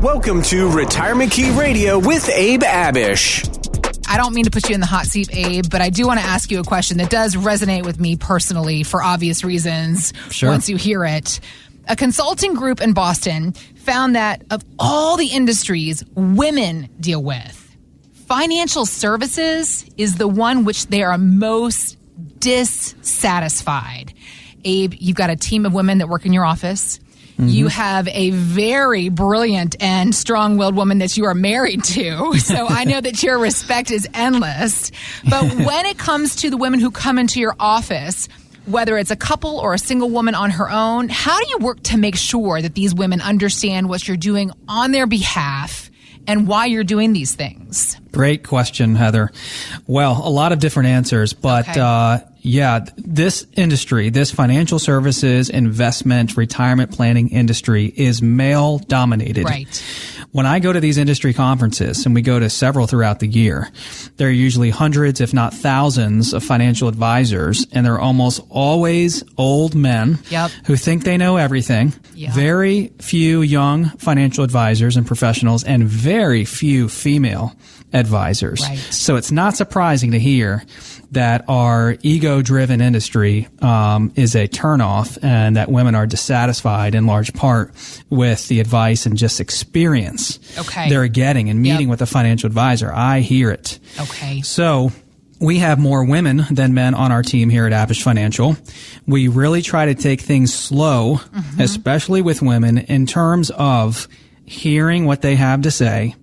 Welcome to Retirement Key Radio with Abe Abish. I don't mean to put you in the hot seat, Abe, but I do want to ask you a question that does resonate with me personally for obvious reasons. Sure. Once you hear it. A consulting group in Boston found that of all the industries women deal with, financial services is the one which they are most dissatisfied. Abe, you've got a team of women that work in your office. Mm-hmm. You have a very brilliant and strong-willed woman that you are married to. So I know that your respect is endless. But when it comes to the women who come into your office, whether it's a couple or a single woman on her own, how do you work to make sure that these women understand what you're doing on their behalf and why you're doing these things? Great question, Heather. Well, a lot of different answers, but this industry, this financial services, investment, retirement planning industry is male dominated. Right. When I go to these industry conferences, and we go to several throughout the year, there are usually hundreds, if not thousands, of financial advisors, and they're almost always old men who think they know everything. Yep. Very few young financial advisors and professionals, and very few female advisors. Right. So it's not surprising to hear that our ego-driven industry is a turnoff, and that women are dissatisfied in large part with the advice and just experience they're getting in meeting with a financial advisor. I hear it. Okay. So we have more women than men on our team here at Abish Financial. We really try to take things slow, especially with women, in terms of hearing what they have to say,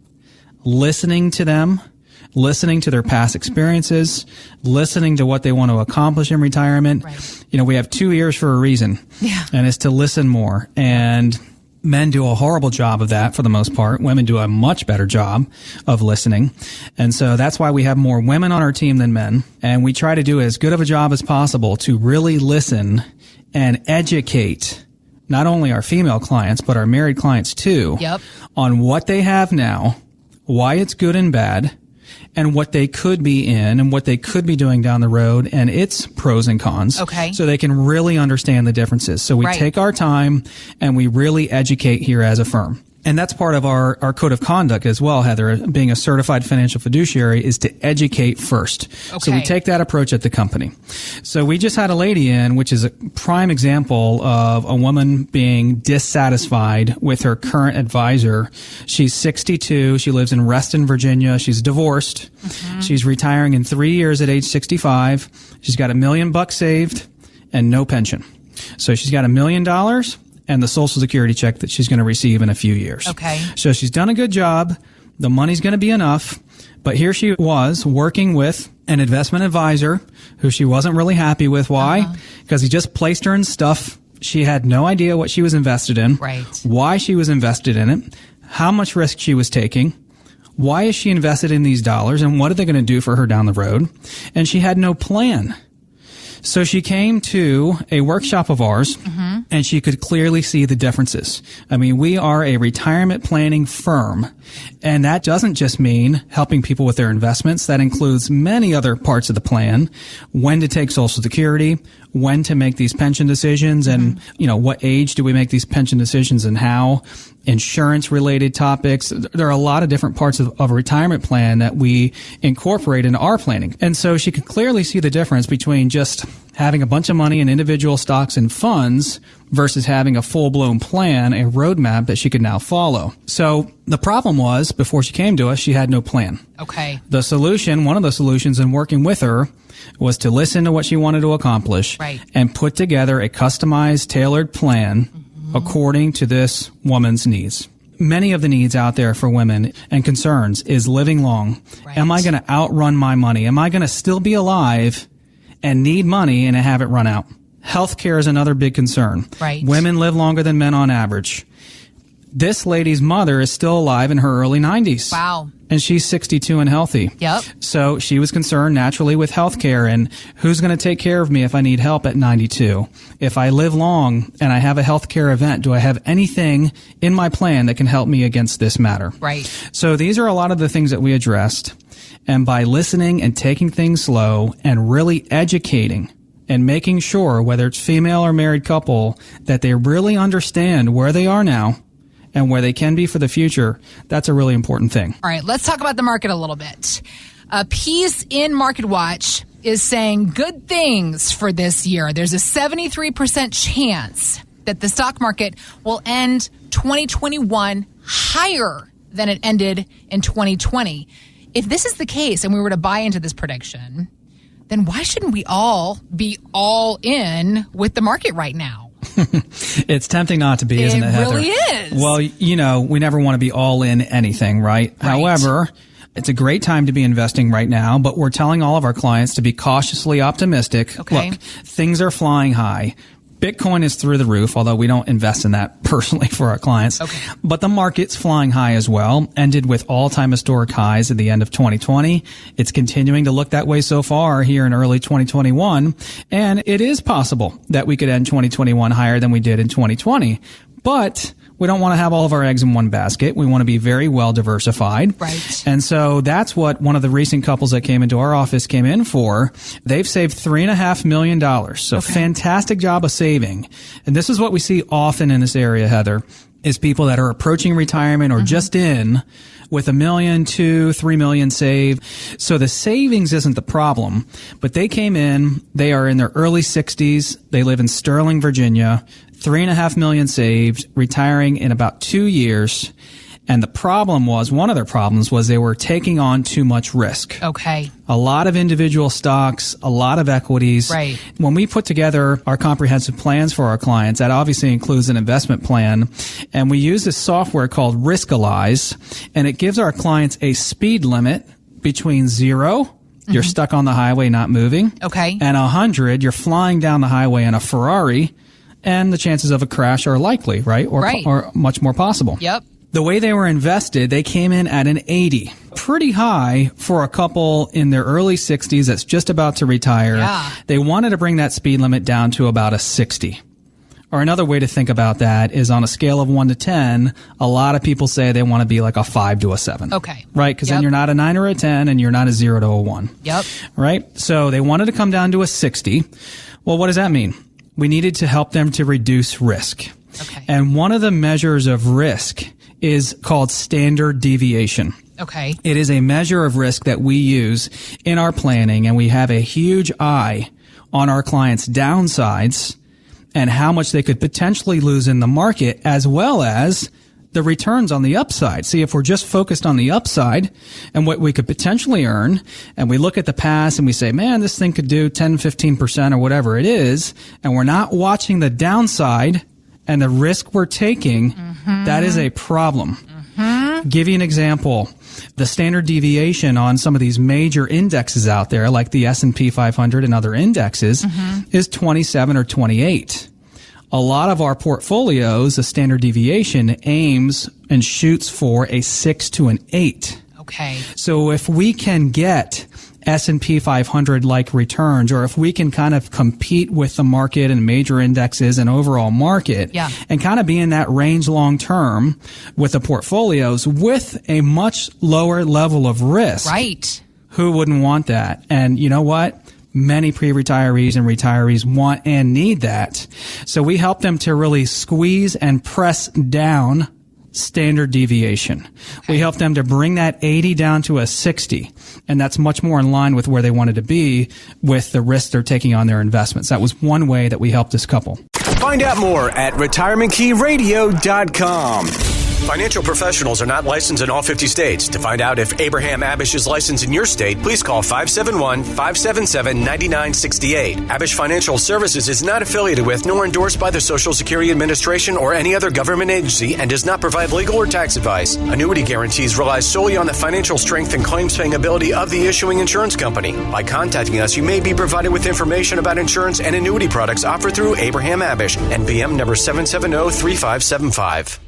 listening to them, listening to their past experiences, listening to what they want to accomplish in retirement. Right. You know, we have 2 ears for a reason, and it's to listen more. And men do a horrible job of that for the most part. Women do a much better job of listening. And so that's why we have more women on our team than men. And we try to do as good of a job as possible to really listen and educate not only our female clients, but our married clients too, on what they have now, why it's good and bad, and what they could be in and what they could be doing down the road and its pros and cons. Okay. So they can really understand the differences. So we take our time and we really educate here as a firm. And that's part of our code of conduct as well, Heather. Being a certified financial fiduciary is to educate first. Okay. So we take that approach at the company. So we just had a lady in, which is a prime example of a woman being dissatisfied with her current advisor. She's 62. She lives in Reston, Virginia. She's divorced. She's retiring in 3 years at age 65. She's got $1 million saved and no pension. So she's got $1 million and the Social Security check that she's going to receive in a few years. Okay. So she's done a good job. The money's going to be enough. But here she was working with an investment advisor who she wasn't really happy with. Why? Because he just placed her in stuff she had no idea what she was invested in, why she was invested in it, how much risk she was taking, why is she invested in these dollars, and what are they going to do for her down the road. And she had no plan. So she came to a workshop of ours, and she could clearly see the differences. I mean, we are a retirement planning firm, and that doesn't just mean helping people with their investments. That includes many other parts of the plan: when to take Social Security, when to make these pension decisions, and what age do we make these pension decisions and how, insurance-related topics. There are a lot of different parts of a retirement plan that we incorporate into our planning. And so she could clearly see the difference between just having a bunch of money in individual stocks and funds versus having a full-blown plan, a roadmap that she could now follow. So the problem was, before she came to us, she had no plan. Okay. The solution, one of the solutions in working with her, was to listen to what she wanted to accomplish and put together a customized, tailored plan according to this woman's needs. Many of the needs out there for women and concerns is living long. Am I going to outrun my money? Am I going to still be alive and need money and have it run out? Healthcare is another big concern. Women live longer than men on average. This lady's mother is still alive in her early 90s. Wow. And she's 62 and healthy. Yep. So she was concerned naturally with healthcare and who's going to take care of me if I need help at 92. If I live long and I have a healthcare event, do I have anything in my plan that can help me against this matter? Right. So these are a lot of the things that we addressed. And by listening and taking things slow and really educating and making sure, whether it's female or married couple, that they really understand where they are now and where they can be for the future, that's a really important thing. All right, let's talk about the market a little bit. A piece in Market Watch is saying good things for this year. There's a 73% chance that the stock market will end 2021 higher than it ended in 2020. If this is the case and we were to buy into this prediction, then why shouldn't we all be all in with the market right now? It's tempting not to be, isn't it, Heather? It really is. Well, you know, we never want to be all in anything, right? However, it's a great time to be investing right now, but we're telling all of our clients to be cautiously optimistic. Okay. Look, things are flying high. Bitcoin is through the roof, although we don't invest in that personally for our clients. Okay. But the market's flying high as well, ended with all-time historic highs at the end of 2020. It's continuing to look that way so far here in early 2021. And it is possible that we could end 2021 higher than we did in 2020. But we don't want to have all of our eggs in one basket. We want to be very well diversified. Right. And so that's what one of the recent couples that came into our office came in for. They've saved $3.5 million. So fantastic job of saving. And this is what we see often in this area, Heather, is people that are approaching retirement or just in with $1 million, $2 million, $3 million saved. So the savings isn't the problem, but they came in, they are in their early 60s. They live in Sterling, Virginia. $3.5 million saved, retiring in about 2 years. And the problem was, one of their problems was they were taking on too much risk. Okay. A lot of individual stocks, a lot of equities. Right. When we put together our comprehensive plans for our clients, that obviously includes an investment plan. And we use this software called Riskalyze, and it gives our clients a speed limit between 0, you're stuck on the highway not moving. Okay. And 100, you're flying down the highway in a Ferrari. And the chances of a crash are likely, right? Or much more possible. Yep. The way they were invested, they came in at an 80. Pretty high for a couple in their early 60s that's just about to retire. Yeah. They wanted to bring that speed limit down to about a 60. Or another way to think about that is on a scale of 1 to 10, a lot of people say they want to be like a 5 to a 7. Okay. Right? Because then you're not a 9 or a 10 and you're not a 0 to a 1. Yep. Right? So they wanted to come down to a 60. Well, what does that mean? We needed to help them to reduce risk. Okay. And one of the measures of risk is called standard deviation. Okay. It is a measure of risk that we use in our planning, and we have a huge eye on our clients' downsides and how much they could potentially lose in the market, as well as the returns on the upside. See, if we're just focused on the upside and what we could potentially earn, and we look at the past and we say, man, this thing could do 10, 15% or whatever it is, and we're not watching the downside and the risk we're taking, that is a problem. Give you an example. The standard deviation on some of these major indexes out there, like the S&P 500 and other indexes, is 27 or 28. A lot of our portfolios, the standard deviation aims and shoots for a 6 to an 8. Okay. So if we can get S&P 500 like returns, or if we can kind of compete with the market and major indexes and overall market, and kind of be in that range long term with the portfolios with a much lower level of risk. Right. Who wouldn't want that? And you know what? Many pre-retirees and retirees want and need that. So we help them to really squeeze and press down standard deviation. Okay. We help them to bring that 80 down to a 60. And that's much more in line with where they wanted to be with the risk they're taking on their investments. That was one way that we helped this couple. Find out more at retirementkeyradio.com. Financial professionals are not licensed in all 50 states. To find out if Abraham Abish is licensed in your state, please call 571-577-9968. Abish Financial Services is not affiliated with nor endorsed by the Social Security Administration or any other government agency and does not provide legal or tax advice. Annuity guarantees rely solely on the financial strength and claims-paying ability of the issuing insurance company. By contacting us, you may be provided with information about insurance and annuity products offered through Abraham Abish, NPM number 770-3575.